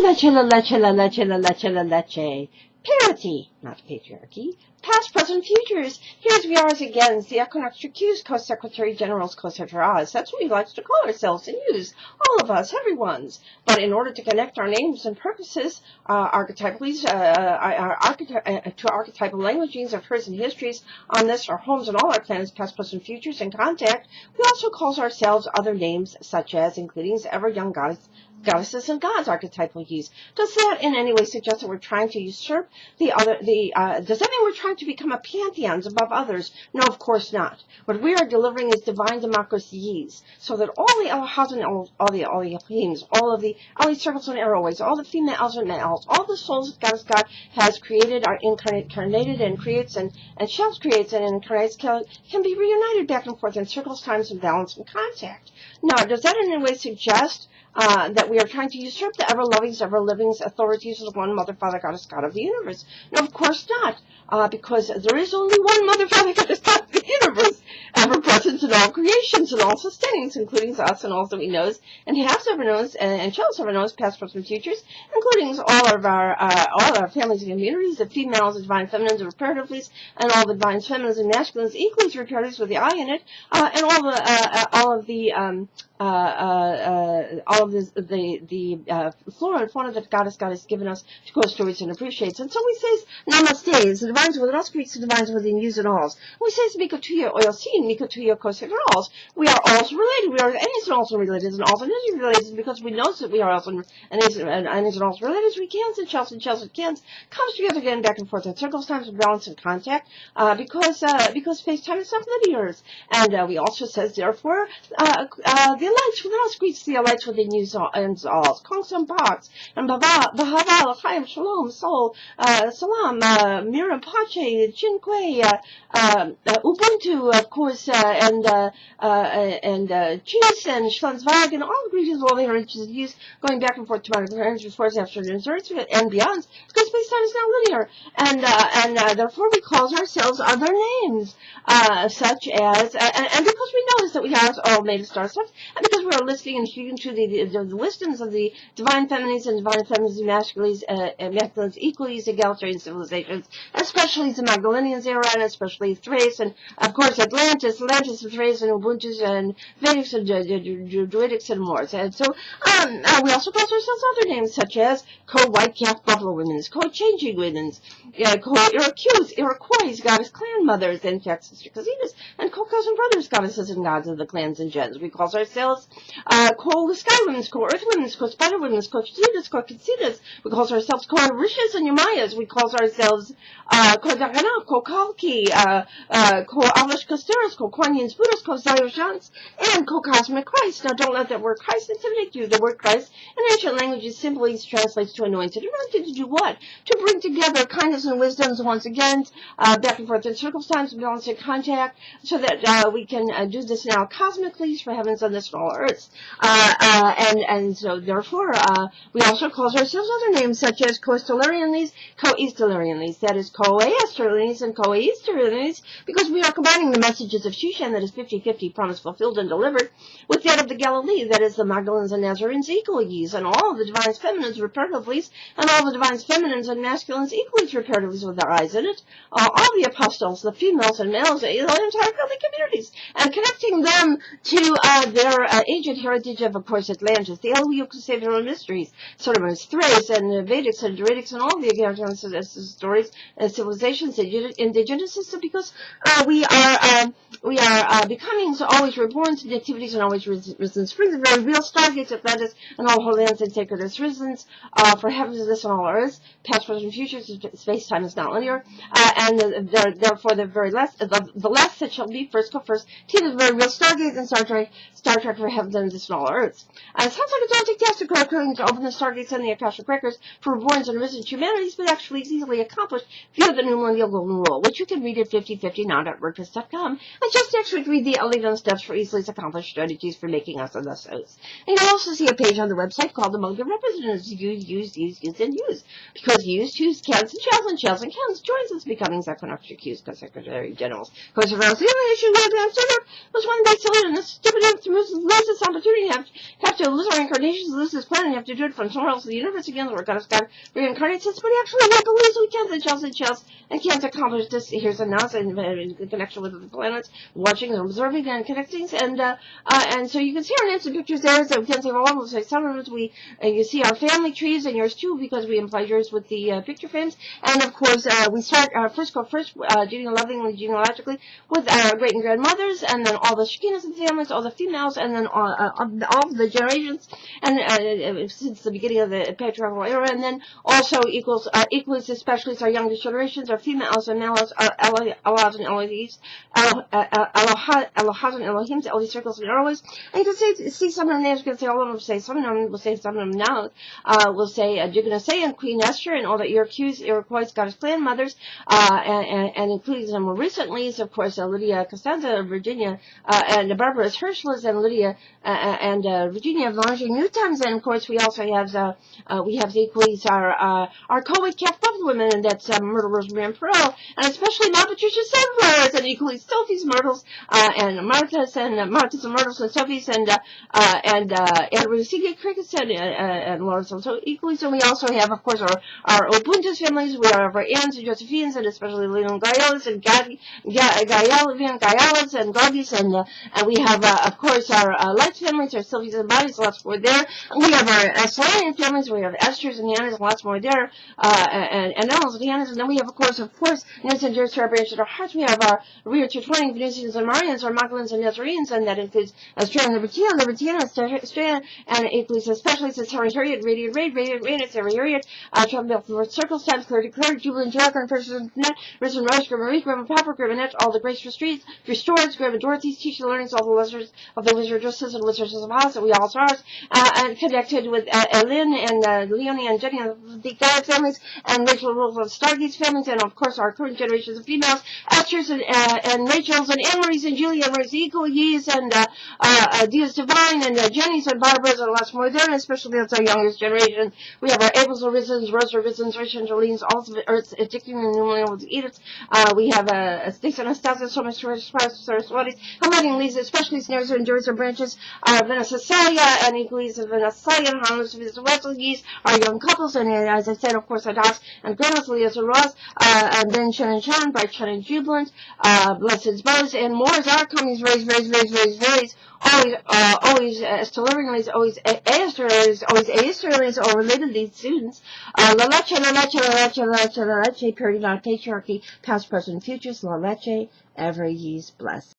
LALECHELALECHELALECHELALECHE. Parity, not patriarchy. Past, present, futures. Here's we are again, the Equinoxtrueqsz, Co-Secretary General's Co-Secretary. That's what we like to call ourselves and use. All of us, everyone's. But in order to connect our names and purposes, archetypally, to archetypal languages of hers and histories on this, our homes and all our planets, past, present, futures, and contact, we also call ourselves other names, such as, including ever young goddesses and gods archetypal use. Does that in any way suggest that we're trying to usurp does that mean we're trying to become a pantheons above others? No, of course not. What we are delivering is divine democracies, so that all the Elohas and all the Elohims, all the circles and arrowways, all the females and males, all the souls that God has created, are incarnated and creates and shall create and incarnates can be reunited back and forth in circles, times, and balance and contact. Now, does that in any way suggest that we are trying to usurp the ever-loving, ever-living authorities of the one Mother, Father, Goddess, God of the universe? No, of course not, because there is only one Mother, Father, Goddess, God of the universe, ever present in all creations and all sustainings, including us and all that we knows and have ever known and shall ever knows, past, present, futures, including all of our families and communities, the females, the divine feminines, reparatively, and all the divine feminines and masculines, equally reparatives with the I in it, and all of the flora and fauna that God has given us to go stories and appreciates. And so we say namaste, the divines within us Greeks, the divines within yous and alls. We say miko tuya oyosin, miko tuya kosegrals. We are also related. We are anything and also related, and also related because we know that we are also anything and also related. We cans and shells and cans comes together again back and forth in circles, times, and balance and contact, because space-time is not linear. And we also says therefore the lights within us Greeks, the lights within you and all. Comingsz and Bahava, L'chaim, Shalom, Sol, Salam, Miriam, Pache, Chinque, Ubuntu, of course, and Cheese and Schlanzwag, and all the greetings, all the heritages used, going back and forth to my parents, before, after, and beyond, because space-time is not linear, and therefore we call ourselves other names, such as, and because we notice that we have all made of star stuff, and because we are listening and speaking to the wisdoms of the divine feminines and divine feminines and masculines equally as egalitarian civilizations, especially the Magdalenian era, and especially Thrace, and of course Atlantis and Thrace and Ubuntu and Vedics and Druidics and more. And so we also call ourselves other names such as co-white calf buffalo women's, co-changing women's, Iroquois, goddess clan mothers, and sister casitas, and co-cousin brothers, goddesses and gods of the clans and gens. We call ourselves co-sky women's, co-earth women's, co-spider women's, co-casitas. We call ourselves co-rishas and yamayas. We call ourselves co-daganah, co-kalki, co-alish costeras, co-quanyans buddhas, co-zayushans, and co-Couszmic Chrisztsz. Now don't let that word Christ intimidate you. The word Christ in ancient languages simply translates to anointed. Anointed to do what? To bring together kindness and wisdoms once again, back and forth in circles, times, and balance and contact, so that we can do this now cosmically for heavens and this for all earths. And so therefore, we also call ourselves other names such as co-stellarianese, co-easterlianese, that is co-aesterlianese and co-easterlianese, because we are combining the messages of Shushan, that is 50-50, promise fulfilled and delivered, with that of the Galilee, that is the Magdalens and Nazarenes equally, and all the divine feminines reparatively, and all the divine feminines and masculines equally reparatively with their eyes in it, all the apostles, the females and males, the entire family communities, and connecting them to their ancient heritage of course, Atlantis. The LALECHE can say their own mysteries, sort of as Thrace and Vedics and Druidics and all the stories and civilizations, indigenous system, because we are becoming always reborn to nativities and always risen springs, the very real stargates, Atlantis, and all holy lands and sacred as risens, for heavens and this and all earths, past, present, future, space-time is not linear, and therefore the very last, the last that shall be first come first, to the very real stargates and Star Trek for heavens and this and all earths. It sounds like a daunting task to open the stargates and the Akashic records for reborns and risen humanities, but actually it's easily accomplished via the new millennial golden rule, which you can read at 5050now.wordpress.com. come. And just next week, read the 11 steps for easily accomplished strategies for making us a less host. And you'll also see a page on the website called Among the Representatives. Use, and use. Because use, choose, cans, and shells, and cans joins us becoming Equinoxtrueqsz co-secretary generals. Of course, around the only issue we have considered was one day silly and the stupid enough to lose this opportunity, have to lose our incarnations, lose this planet, have to do it from somewhere else in the universe again, so we're going to reincarnate since, but actually, like a lose, we cans and shells, and can't accomplish this. Here's a NASA in connection with the planets, watching and observing and connecting, and so you can see our names and pictures there, so we can say, well, we'll say some of it, you see our family trees, and yours too, because we implied yours with the picture frames, and of course, we start first, genealogically, with our great and grandmothers, and then all the Shekinahs and families, all the females, and then all the generations, and since the beginning of the patriarchal era, and then also equals especially our youngest generations, our females and males, our Allahs and Elohims, Elohas and Elohims, Elohim circles and always. And you can see some of them names, you can say all of them, will say some of them, will say some of them now, we'll say, you're going to say, and Queen Esther, and all the Iroquois, Scottish clan mothers, and including some more recently, of course, Lydia Costanza, Virginia, and Barbara Herschel's, and Lydia, and Virginia Valange New Times, and of course, we also have, the equals, our co-ed Catholic women, and that's, Myrtle Rosemary and Pearl, and especially now Patricia Sunflowers, and equally Sophie's Myrtles, and Martha's and Myrtles and Sophie's, and Rusiga Crickets, and Lawrence. So equally, so we also have, of course, our Opuntus families. We have our Annes and Josephines, and especially Leon Gaelas and Gaelas and Goggies, and we have, of course, our Lights families, our Sylvias and Bodies, lots more there. And we have our Solarian families. We have Esther's and Hannah's, lots more there, and Ellen's and Hannah's, and then we have, of course, Nancy and Jersey, our branch of our hearts. We have our Re-intertwining Venusians and Marians, our Magdalens and Nazarenes, and that includes Australian Libertina, Australia, and it includes especially since Harriet, Radiant Raid, it's Harriet, Trump for Circles, Times, Claire, Jubilant Dragon, Person Net, Risen Rose, Marie, Grandma Papa, Grandma all the Grace for Streets, Restores, Grandma Dorothy's, Teaching the Learnings, all the Wizards of the Wizardresses and Wizardresses of Oz, and we all stars, and connected with Lynn and Leonie and Jenny and the Gaia families, and Rachel Rules of Stargate's families, and of course our current generations of females, Esther's and Rachel's and Anne-Marie's and Julia and Mary's Ye's and Dia's Divine and Jenny's and Barbara's and lots more there, and especially that's our youngest generation. We have our Abel's Orisons, Rose Orisons, Rich and Jolene's, all of Earth's addicting and innumerable Ediths. We have Stacey and Anastasia, so much Saraswati's, Hamadi Lisa, especially snares and joys and branches, Vanessa Celia and equally Vanessa Celia, and Harmless Wesley's, our young couples, and as I said, of course, Adas and Grandma's Leah's and Ross, and then Shen and Sean, Bright Sean and Jubilant, Blessed's Bows, and more as our Comingsz raise, always Stellarians, always Aesterlians, or related these students, La Leche, period, not patriarchy, past, present, futures, La Leche, ever ye's blessed.